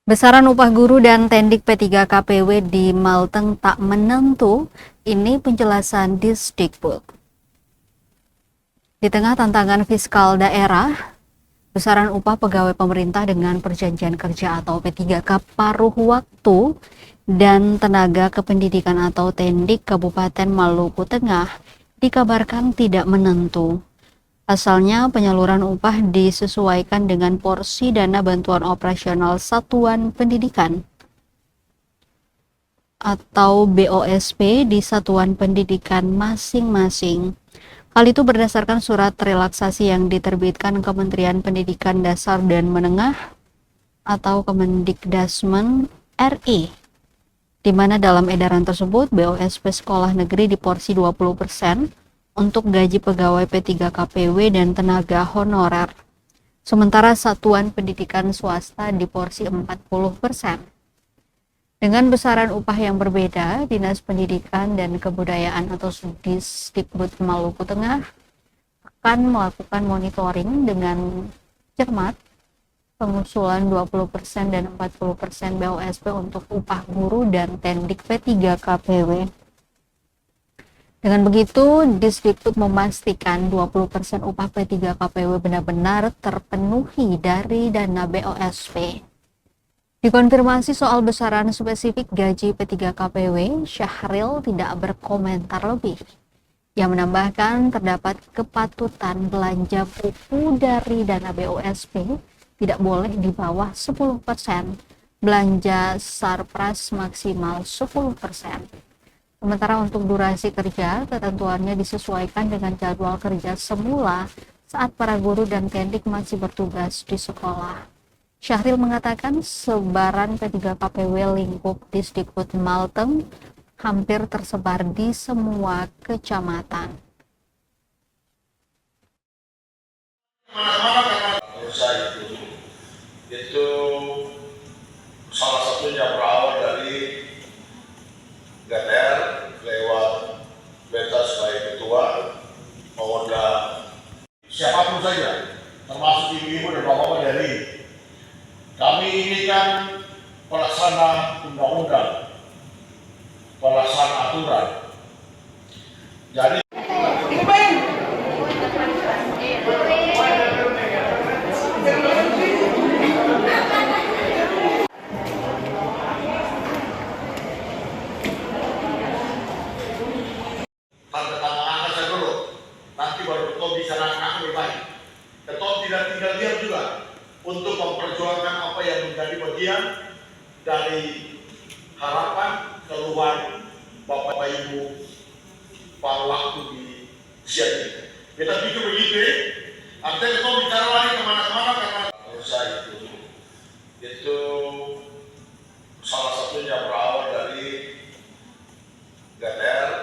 Besaran upah guru dan tendik P3 KPW di Malteng tak menentu, ini penjelasan Disdikbud. Di tengah tantangan fiskal daerah, besaran upah pegawai pemerintah dengan perjanjian kerja atau P3K paruh waktu dan tenaga kependidikan atau tendik Kabupaten Maluku Tengah dikabarkan tidak menentu. Asalnya penyaluran upah disesuaikan dengan porsi dana bantuan operasional satuan pendidikan atau BOSP di satuan pendidikan masing-masing. Hal itu berdasarkan surat relaksasi yang diterbitkan Kementerian Pendidikan Dasar dan Menengah atau Kemendikdasmen RI, di mana dalam edaran tersebut BOSP sekolah negeri diporsi 20% untuk gaji pegawai P3 KPW dan tenaga honorer. Sementara satuan pendidikan swasta diporsi 40%. Dengan besaran upah yang berbeda, Dinas Pendidikan dan Kebudayaan atau Disdikbud Maluku Tengah akan melakukan monitoring dengan cermat pengusulan 20% dan 40% BOSP untuk upah guru dan tendik P3 KPW. Dengan begitu, Disdikbud memastikan 20% upah P3 KPW benar-benar terpenuhi dari dana BOSP. Dikonfirmasi soal besaran spesifik gaji P3 KPW, Syahril tidak berkomentar lebih. Ia menambahkan terdapat kepatutan belanja buku dari dana BOSP tidak boleh di bawah 10%, belanja sarpras maksimal 10%. Sementara untuk durasi kerja, ketentuannya disesuaikan dengan jadwal kerja semula saat para guru dan tendik masih bertugas di sekolah. Syahril mengatakan sebaran P3 KPW lingkup Disdikbud Malteng hampir tersebar di semua kecamatan. Itu salah satunya berawal dari GTR lewat beta sebagai ketua mengundang siapapun saja, termasuk ibu-ibu dan bapak-bapak dari kami ini kan pelaksana undang-undang, pelaksana aturan. Jadi nanti baru ketua bisa nangkap lebih baik. Ketua tidak tinggal diam juga untuk memperjuangkan apa yang menjadi bagian dari harapan keluhan Bapak Ibu para waktu di usia ini. Kita pikir begitu, artinya ketua bicara lagi kemana-mana karena usaha itu salah satunya berawal dari GTR